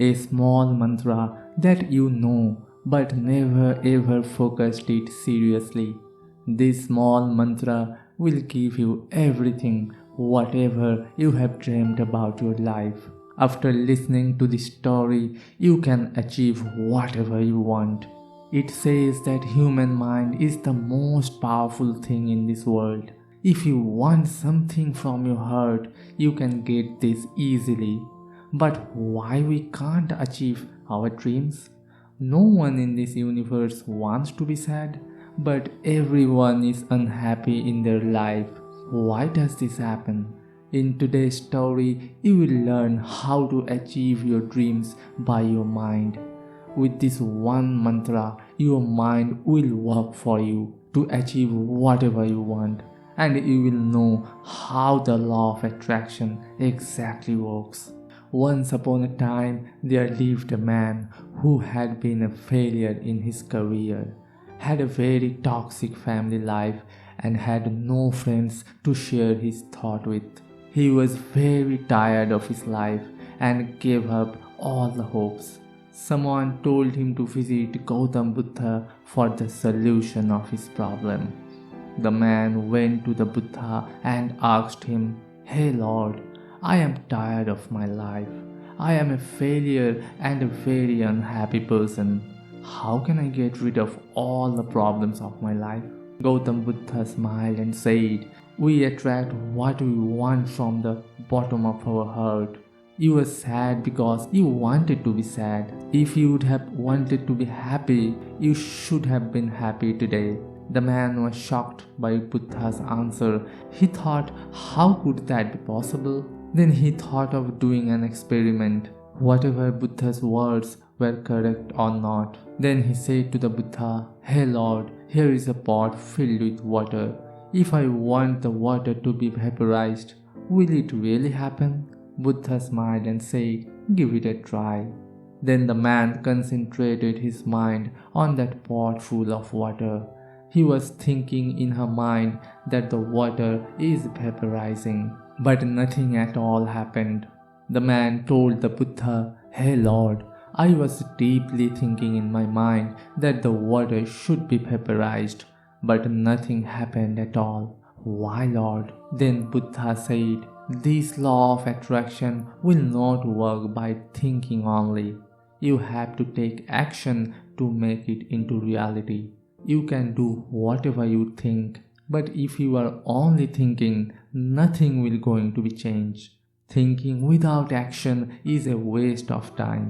A small mantra that you know but never ever focused it seriously. This small mantra will give you everything, whatever you have dreamed about your life. After listening to this story, you can achieve whatever you want. It says that human mind is the most powerful thing in this world. If you want something from your heart, you can get this easily. But why we can't achieve our dreams? No one in this universe wants to be sad, but everyone is unhappy in their life. Why does this happen? In today's story, you will learn how to achieve your dreams by your mind. With this one mantra, your mind will work for you to achieve whatever you want, and you will know how the law of attraction exactly works. Once upon a time, there lived a man who had been a failure in his career, had a very toxic family life, and had no friends to share his thought with. He was very tired of his life and gave up all the hopes. Someone told him to visit Gautam Buddha for the solution of his problem. The man went to the Buddha and asked him, "Hey Lord, I am tired of my life. I am a failure and a very unhappy person. How can I get rid of all the problems of my life?" Gautam Buddha smiled and said, "We attract what we want from the bottom of our heart. You were sad because you wanted to be sad. If you would have wanted to be happy, you should have been happy today." The man was shocked by Buddha's answer. He thought, how could that be possible? Then he thought of doing an experiment, whatever Buddha's words were correct or not. Then he said to the Buddha, "Hey Lord, here is a pot filled with water. If I want the water to be vaporized, will it really happen?" Buddha smiled and said, "Give it a try." Then the man concentrated his mind on that pot full of water. He was thinking in her mind that the water is vaporizing, but nothing at all happened. The man told the Buddha, "Hey Lord, I was deeply thinking in my mind that the water should be vaporized, but nothing happened at all. Why, Lord?" Then Buddha said, "This law of attraction will not work by thinking only. You have to take action to make it into reality. You can do whatever you think, but if you are only thinking, nothing will going to be changed. Thinking without action is a waste of time."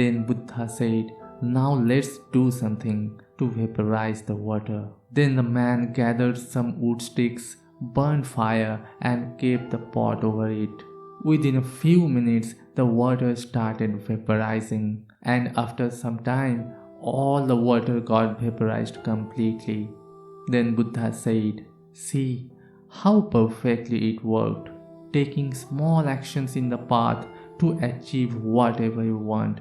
Then Buddha said, "Now let's do something to vaporize the water." Then the man gathered some wood sticks, burned fire, and kept the pot over it. Within a few minutes, the water started vaporizing, and after some time, all the water got vaporized completely. Then Buddha said, "See how perfectly it worked. Taking small actions in the path to achieve whatever you want."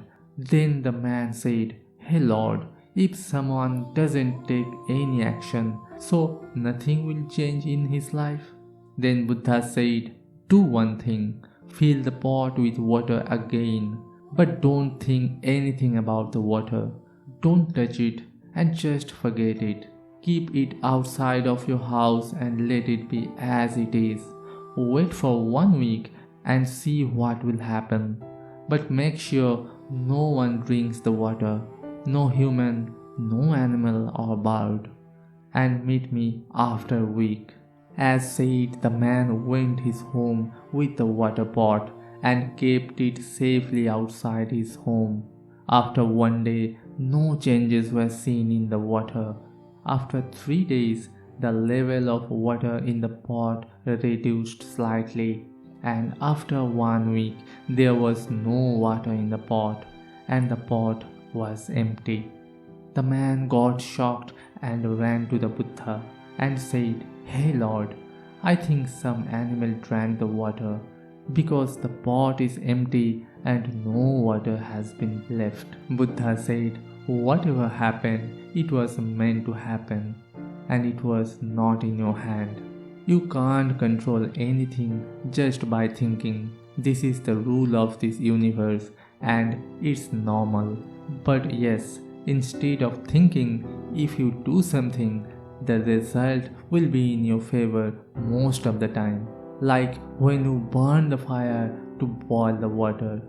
Then the man said, "Hey Lord, if someone doesn't take any action, so nothing will change in his life?" Then Buddha said, "Do one thing, fill the pot with water again, but don't think anything about the water. Don't touch it and just forget it. Keep it outside of your house and let it be as it is. Wait for 1 week and see what will happen. But make sure no one drinks the water, no human, no animal or bird. And meet me after a week." As said, the man went his home with the water pot and kept it safely outside his home. After 1 day, no changes were seen in the water. After 3 days, the level of water in the pot reduced slightly, and after 1 week, there was no water in the pot, and the pot was empty. The man got shocked and ran to the Buddha and said, "Hey Lord, I think some animal drank the water, because the pot is empty and no water has been left." Buddha said, "Whatever happened, it was meant to happen, and it was not in your hand. You can't control anything just by thinking. This is the rule of this universe, and it's normal. But yes, instead of thinking if you do something, the result will be in your favor most of the time. Like when you burn the fire to boil the water,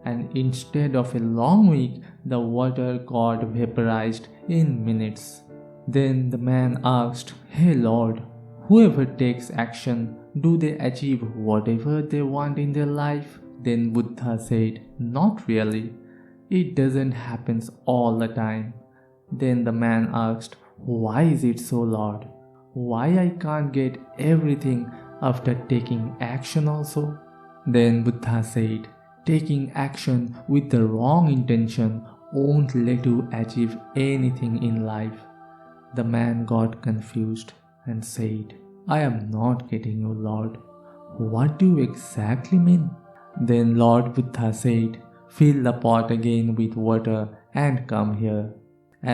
and instead of a long week, the water got vaporized in minutes. Then the man asked, "Hey Lord, whoever takes action, do they achieve whatever they want in their life?" Then Buddha said, "Not really. It doesn't happen all the time." Then the man asked, "Why is it so, Lord? Why I can't get everything after taking action also?" Then Buddha said, "Taking action with the wrong intention won't let you achieve anything in life." The man got confused and said, "I am not getting you, Lord. What do you exactly mean?" Then Lord Buddha said, "Fill the pot again with water and come here."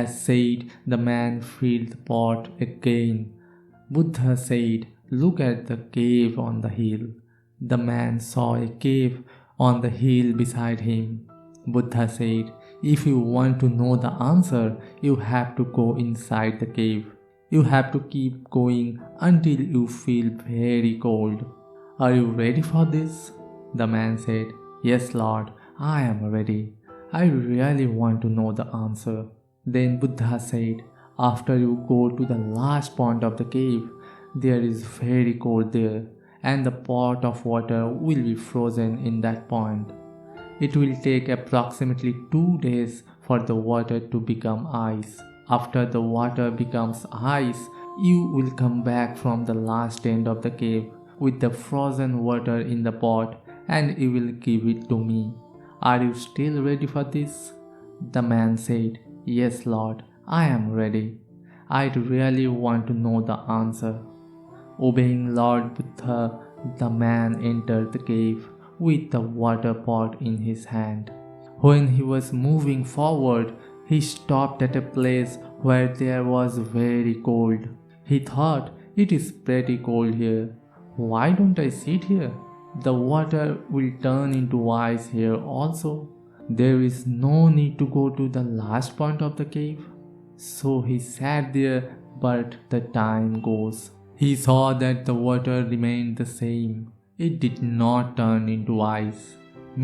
As said, the man filled the pot again. Buddha said, "Look at the cave on the hill." The man saw a cave on the hill beside him. Buddha said, "If you want to know the answer, you have to go inside the cave. You have to keep going until you feel very cold. Are you ready for this?" The man said, "Yes, Lord, I am ready. I really want to know the answer." Then Buddha said, "After you go to the last point of the cave, there is very cold there, and the pot of water will be frozen in that point. It will take approximately 2 days for the water to become ice. After the water becomes ice, you will come back from the last end of the cave with the frozen water in the pot, and you will give it to me. Are you still ready for this?" The man said, "Yes, Lord, I am ready. I'd really want to know the answer." Obeying Lord Buddha, the man entered the cave with the water pot in his hand. When he was moving forward, he stopped at a place where there was very cold. He thought, "It is pretty cold here. Why don't I sit here? The water will turn into ice here also. There is no need to go to the last point of the cave." So he sat there, but the time goes. He saw that the water remained the same. It did not turn into ice.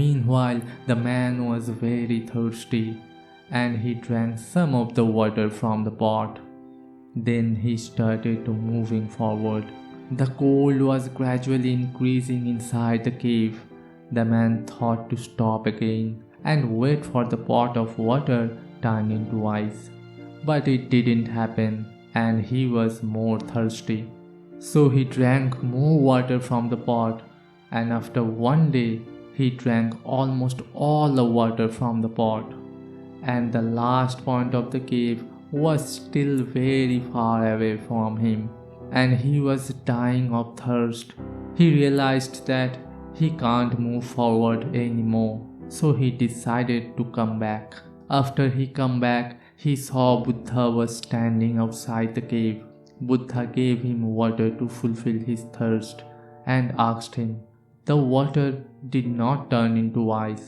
Meanwhile, the man was very thirsty, and he drank some of the water from the pot. Then he started to moving forward. The cold was gradually increasing inside the cave. The man thought to stop again and wait for the pot of water turn into ice. But it didn't happen, and he was more thirsty. So he drank more water from the pot, and after 1 day he drank almost all the water from the pot. And the last point of the cave was still very far away from him, and he was dying of thirst. He realized that he can't move forward anymore, so he decided to come back. After he came back, he saw Buddha was standing outside the cave. Buddha gave him water to fulfill his thirst and asked him, "The water did not turn into ice.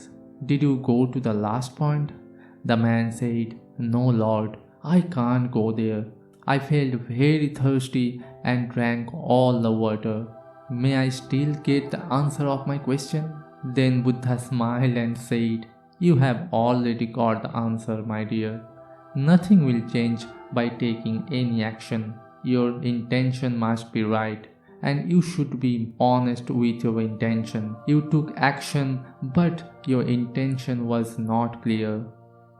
Did you go to the last point?" The man said, "No, Lord, I can't go there. I felt very thirsty and drank all the water. May I still get the answer of my question?" Then Buddha smiled and said, "You have already got the answer, my dear. Nothing will change by taking any action. Your intention must be right, and you should be honest with your intention. You took action, but your intention was not clear.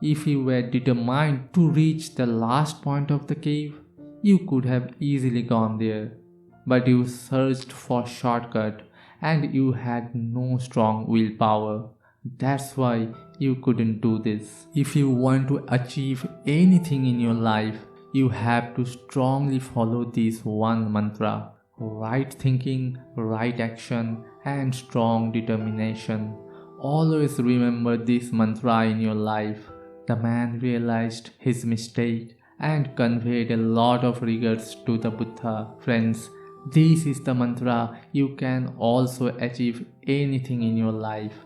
If you were determined to reach the last point of the cave, you could have easily gone there. But you searched for shortcut, and you had no strong willpower. That's why you couldn't do this. If you want to achieve anything in your life, you have to strongly follow this one mantra: right thinking, right action, and strong determination. Always remember this mantra in your life." The man realized his mistake and conveyed a lot of regrets to the Buddha. Friends, this is the mantra. You can also achieve anything in your life.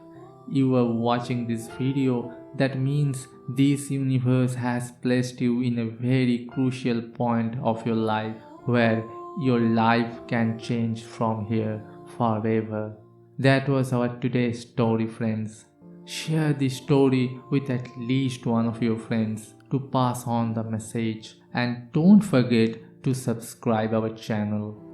you are watching this video, that means this universe has placed you in a very crucial point of your life where your life can change from here forever. That was our today's story, friends. Share this story with at least one of your friends to pass on the message, and don't forget to subscribe our channel.